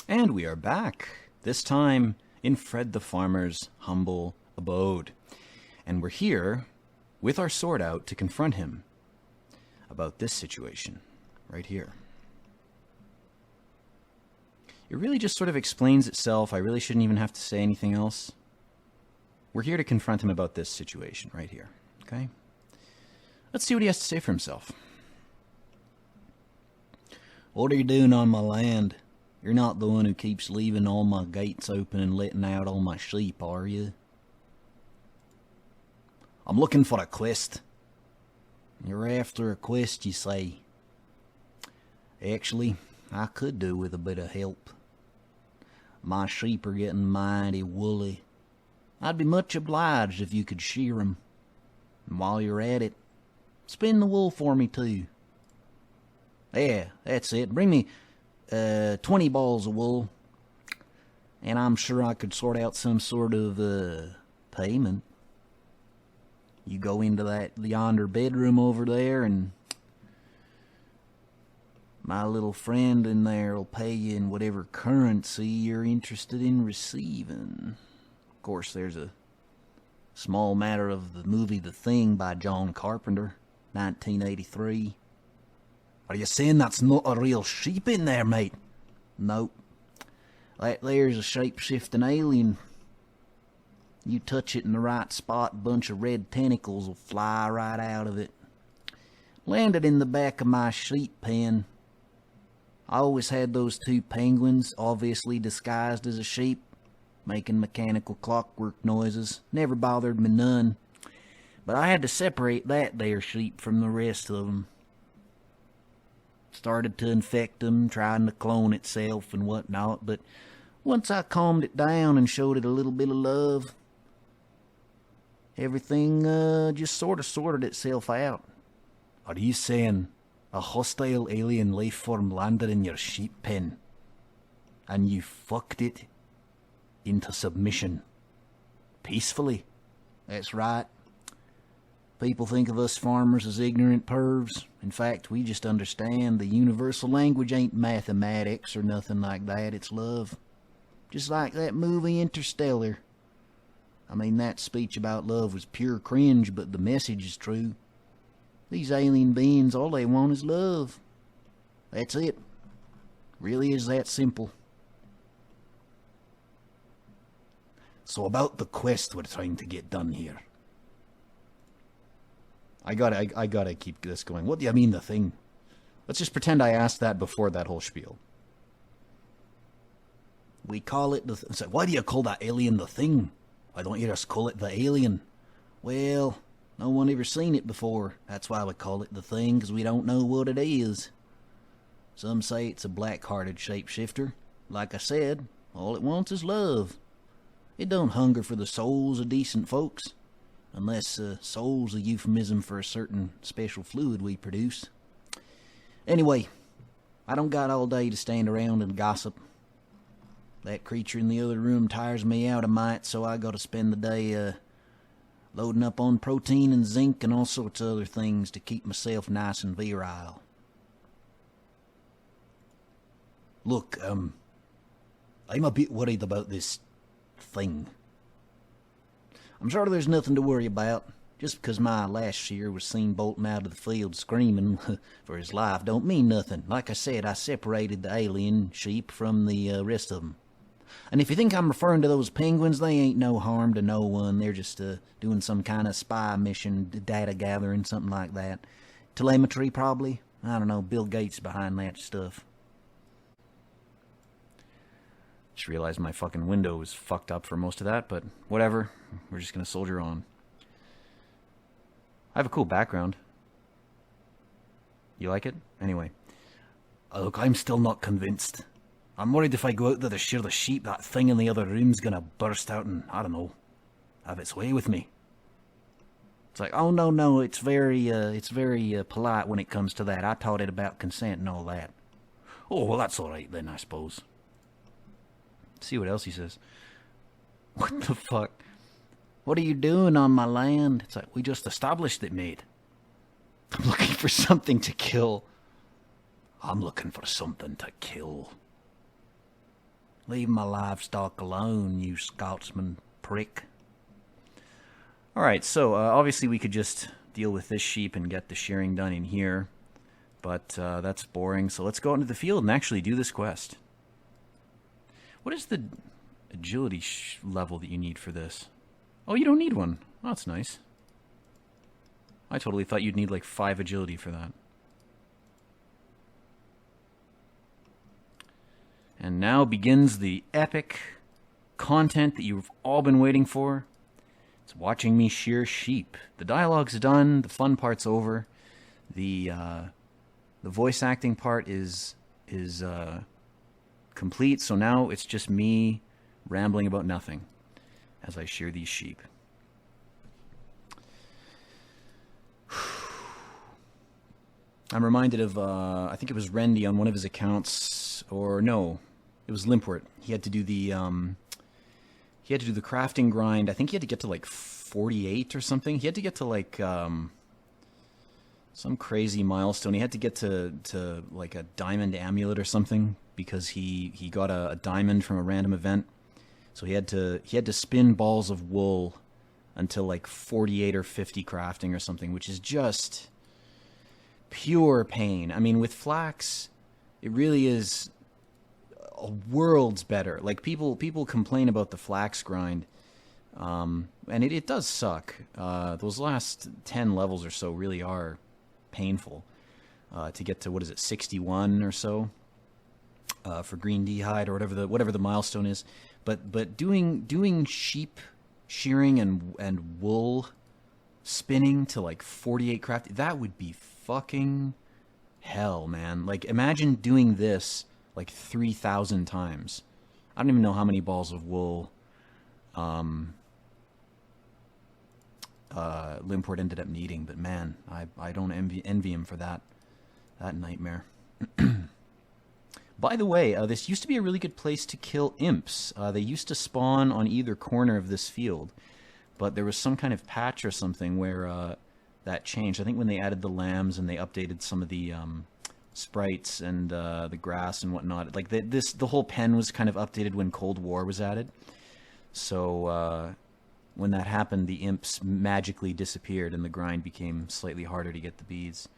And we are back, this time in Fred the Farmer's humble abode. And we're here with our sword out to confront him about this situation right here. It really just sort of explains itself. I really shouldn't even have to say anything else. We're here to confront him about this situation right here, okay? Let's see what he has to say for himself. What are you doing on my land? You're not the one who keeps leaving all my gates open and letting out all my sheep, are you? I'm looking for a quest. You're after a quest, you say? Actually, I could do with a bit of help. My sheep are getting mighty woolly. I'd be much obliged if you could shear 'em. And while you're at it, spin the wool for me too. Yeah, that's it. Bring me 20 balls of wool, and I'm sure I could sort out some sort of payment. You go into that yonder bedroom over there, and my little friend in there will pay you in whatever currency you're interested in receiving. Of course, there's a small matter of the movie The Thing by John Carpenter, 1983. Are you saying that's not a real sheep in there, mate? Nope. That there's a shape-shifting alien. You touch it in the right spot, a bunch of red tentacles will fly right out of it. Landed in the back of my sheep pen. I always had those two penguins, obviously disguised as a sheep, making mechanical clockwork noises. Never bothered me none. But I had to separate that there sheep from the rest of them. Started to infect them, trying to clone itself and whatnot, but once I calmed it down and showed it a little bit of love, everything just sort of sorted itself out. Are you saying a hostile alien life form landed in your sheep pen and you fucked it into submission peacefully? That's right. People think of us farmers as ignorant pervs. In fact, we just understand the universal language ain't mathematics or nothing like that. It's love. Just like that movie Interstellar. I mean, that speech about love was pure cringe, but the message is true. These alien beings, all they want is love. That's it. Really is that simple. So about the quest we're trying to get done here. I gotta keep this going. What do you mean, the thing? Let's just pretend I asked that before that whole spiel. We call it the... So why do you call that alien the thing? Why don't you just call it the alien? Well, no one ever seen it before. That's why we call it the thing, because we don't know what it is. Some say it's a black-hearted shapeshifter. Like I said, all it wants is love. It don't hunger for the souls of decent folks. Unless soul's a euphemism for a certain special fluid we produce. Anyway, I don't got all day to stand around and gossip. That creature in the other room tires me out a mite, so I gotta spend the day loading up on protein and zinc and all sorts of other things to keep myself nice and virile. Look, I'm a bit worried about this thing. I'm sure there's nothing to worry about. Just because my last shear was seen bolting out of the field screaming for his life don't mean nothing. Like I said, I separated the alien sheep from the rest of them. And if you think I'm referring to those penguins, they ain't no harm to no one. They're just doing some kind of spy mission, data gathering, something like that. Telemetry, probably. I don't know, Bill Gates behind that stuff. Just realized my fucking window was fucked up for most of that, but whatever. We're just gonna soldier on. I have a cool background. You like it? Anyway. Look, I'm still not convinced. I'm worried if I go out there to shear the sheep, that thing in the other room's gonna burst out and, I don't know, have its way with me. It's like, oh no, it's very polite when it comes to that. I taught it about consent and all that. Oh, well, that's alright then, I suppose. See what else he says. What the fuck? What are you doing on my land? It's like, we just established it, mate. I'm looking for something to kill. I'm looking for something to kill. Leave my livestock alone, you Scotsman prick. Alright, so obviously we could just deal with this sheep and get the shearing done in here, but that's boring, so let's go out into the field and actually do this quest. What is the agility level that you need for this? Oh, you don't need one. Oh, that's nice. I totally thought you'd need like 5 agility for that. And now begins the epic content that you've all been waiting for. It's watching me shear sheep. The dialogue's done, the fun part's over. The voice acting part is complete, so now it's just me rambling about nothing as I shear these sheep. I'm reminded of, I think it was Rendy on one of his accounts, or no, it was Limpwort. He had to do the crafting grind. I think he had to get to like 48 or something. He had to get to like some crazy milestone. He had to get to like a diamond amulet or something because he got a diamond from a random event. So he had to spin balls of wool until like 48 or 50 crafting or something, which is just pure pain. I mean, with flax, it really is a worlds better. Like people complain about the flax grind, and it does suck. Those last 10 levels or so really are painful to get to, what is it, 61 or so for green d'hide or whatever the milestone is. But doing sheep shearing and wool spinning to like 48 craft, that would be fucking hell, man. Like, imagine doing this like 3,000 times. I don't even know how many balls of wool Limport ended up needing, but man, I don't envy him for that nightmare. By the way, this used to be a really good place to kill imps. They used to spawn on either corner of this field, but there was some kind of patch or something where that changed. I think when they added the lambs and they updated some of the sprites and the grass and whatnot. Like the whole pen was kind of updated when Cold War was added. So when that happened, the imps magically disappeared and the grind became slightly harder to get the beads.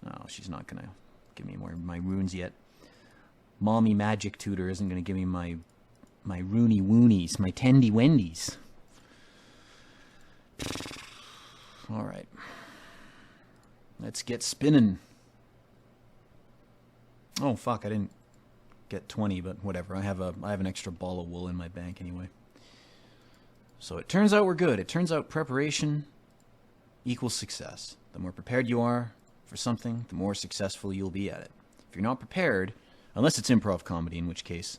Oh, she's not gonna give me my runes yet. Mommy Magic Tutor isn't gonna give me my Rooney Woonies, my Tendy Wendies. All right, let's get spinning. Oh fuck, I didn't get 20, but whatever. I have an extra ball of wool in my bank anyway. So it turns out we're good. It turns out preparation equals success. The more prepared you are for something, the more successful you'll be at it. If you're not prepared, unless it's improv comedy, in which case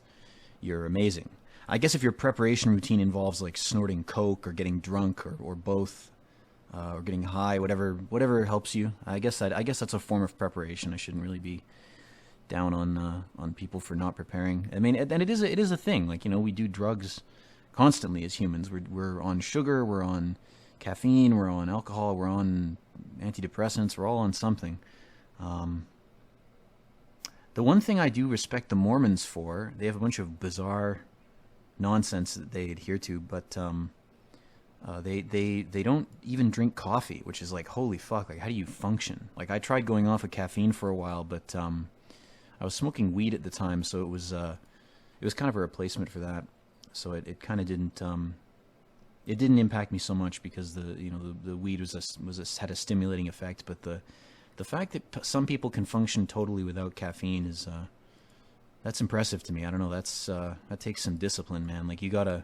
you're amazing. I guess if your preparation routine involves like snorting coke or getting drunk or both, or getting high, whatever helps you, I guess that's a form of preparation. I shouldn't really be down on people for not preparing. I mean, and it is a thing. Like, you know, we do drugs constantly as humans. We're on sugar, we're on caffeine, we're on alcohol, we're on antidepressants, we're all on something. The one thing I do respect the Mormons for, they have a bunch of bizarre nonsense that they adhere to, but they don't even drink coffee, which is like, holy fuck, like how do you function? Like I tried going off of caffeine for a while, but I was smoking weed at the time, so it was kind of a replacement for that. So it kind of didn't impact me so much because the weed had a stimulating effect, but the fact that some people can function totally without caffeine is that's impressive to me. I don't know, that takes some discipline, man. Like you gotta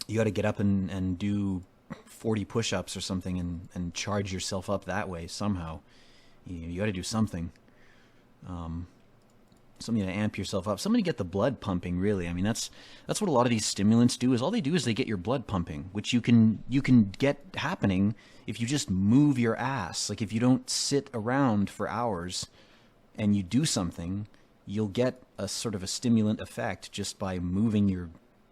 get up and do 40 push-ups or something and charge yourself up that way somehow. You got to do something. Something to amp yourself up, something to get the blood pumping, really. I mean, that's what a lot of these stimulants do. Is all they do is they get your blood pumping, which you can get happening if you just move your ass. Like if you don't sit around for hours and you do something, you'll get a sort of a stimulant effect just by moving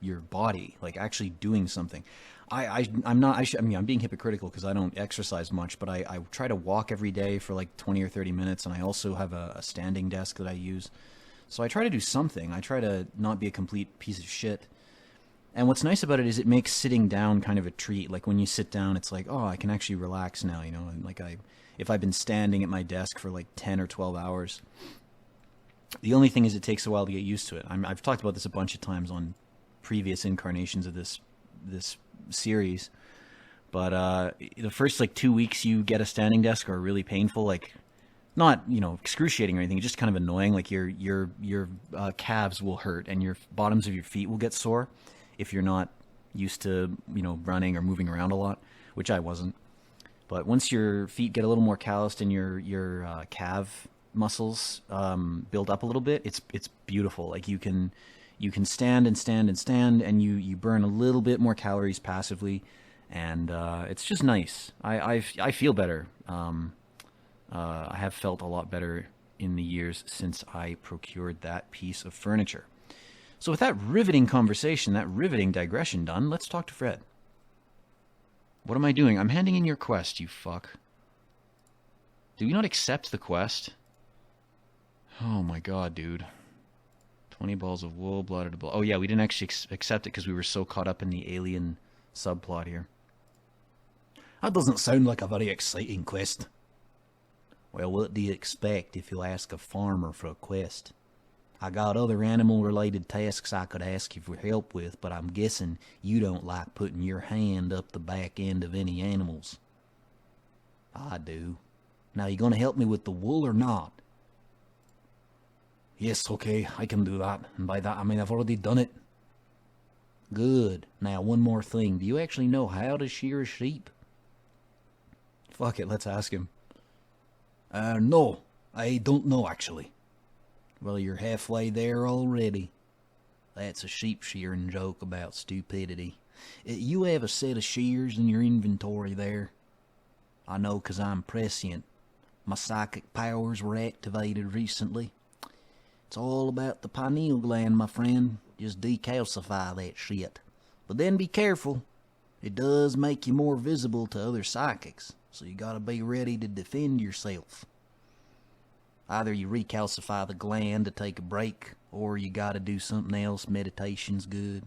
your body, like actually doing something. I'm being hypocritical because I don't exercise much, but I try to walk every day for like 20 or 30 minutes, and I also have a standing desk that I use. So I try to do something. I try to not be a complete piece of shit. And what's nice about it is it makes sitting down kind of a treat. Like when you sit down, it's like, oh, I can actually relax now, you know. And like if I've been standing at my desk for like 10 or 12 hours, the only thing is it takes a while to get used to it. I've talked about this a bunch of times on previous incarnations of this series. But the first like 2 weeks you get a standing desk are really painful. Like not, you know, excruciating or anything. It's just kind of annoying. Like your calves will hurt and your bottoms of your feet will get sore if you're not used to, you know, running or moving around a lot, which I wasn't. But once your feet get a little more calloused and your calf muscles build up a little bit, it's beautiful. Like you can stand and stand and stand, and you burn a little bit more calories passively, and it's just nice. I feel better. I have felt a lot better in the years since I procured that piece of furniture. So with that riveting conversation, that riveting digression done, let's talk to Fred. What am I doing? I'm handing in your quest, you fuck. Do you not accept the quest? Oh my god, dude. 20 balls of wool, blooded blood. Oh yeah, we didn't actually accept it because we were so caught up in the alien subplot here. That doesn't sound like a very exciting quest. Well, what do you expect if you ask a farmer for a quest? I got other animal-related tasks I could ask you for help with, but I'm guessing you don't like putting your hand up the back end of any animals. I do. Now, you gonna help me with the wool or not? Yes, okay, I can do that. And by that, I mean I've already done it. Good. Now, one more thing. Do you actually know how to shear a sheep? Fuck it, let's ask him. No, I don't know, actually. Well, you're halfway there already. That's a sheep shearing joke about stupidity. You have a set of shears in your inventory there. I know 'cause I'm prescient. My psychic powers were activated recently. It's all about the pineal gland, my friend. Just decalcify that shit. But then be careful. It does make you more visible to other psychics, so you gotta be ready to defend yourself. Either you recalcify the gland to take a break, or you gotta do something else. Meditation's good.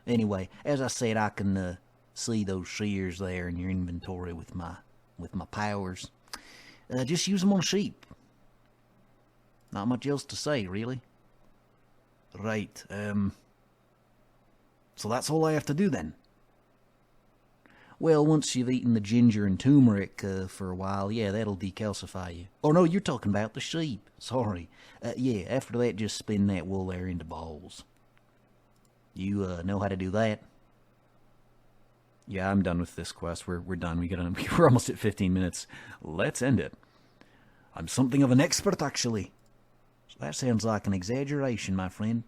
Anyway, as I said, I can see those shears there in your inventory with my powers. Just use them on sheep. Not much else to say, really. Right, so that's all I have to do then? Well, once you've eaten the ginger and turmeric for a while, yeah, that'll decalcify you. Oh, no, you're talking about the sheep. Sorry. Yeah, after that, just spin that wool there into balls. You know how to do that? Yeah, I'm done with this quest. We're done. We're almost at 15 minutes. Let's end it. I'm something of an expert, actually. So that sounds like an exaggeration, my friend.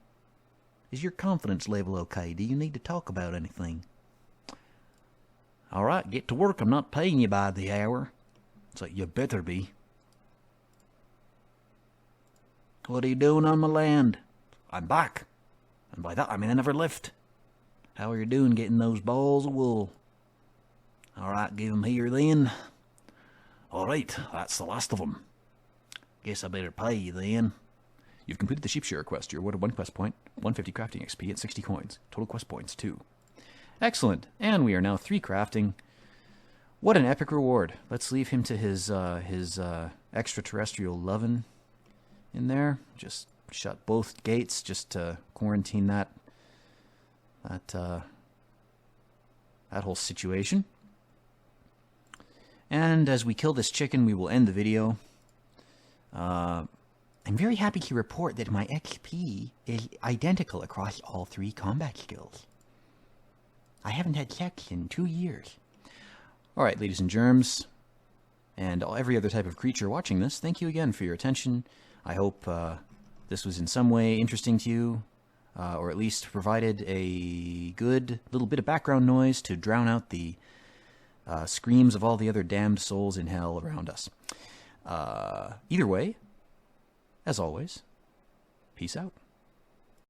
Is your confidence level okay? Do you need to talk about anything? All right, get to work. I'm not paying you by the hour. So you better be. What are you doing on my land? I'm back. And by that, I mean I never left. How are you doing getting those balls of wool? All right, give 'em here then. All right, that's the last of them. Guess I better pay you then. You've completed the sheep shearer quest. You're awarded 1 quest point, 150 crafting XP, and 60 coins. Total quest points, 2. Excellent. And we are now 3 crafting. What an epic reward. Let's leave him to his extraterrestrial lovin' in there. Just shut both gates just to quarantine that whole situation. And as we kill this chicken, we will end the video. I'm very happy to report that my XP is identical across all 3 combat skills. I haven't had sex in 2 years. Alright, ladies and germs, and every other type of creature watching this, thank you again for your attention. I hope this was in some way interesting to you, or at least provided a good little bit of background noise to drown out the screams of all the other damned souls in hell around us. Either way, as always, peace out.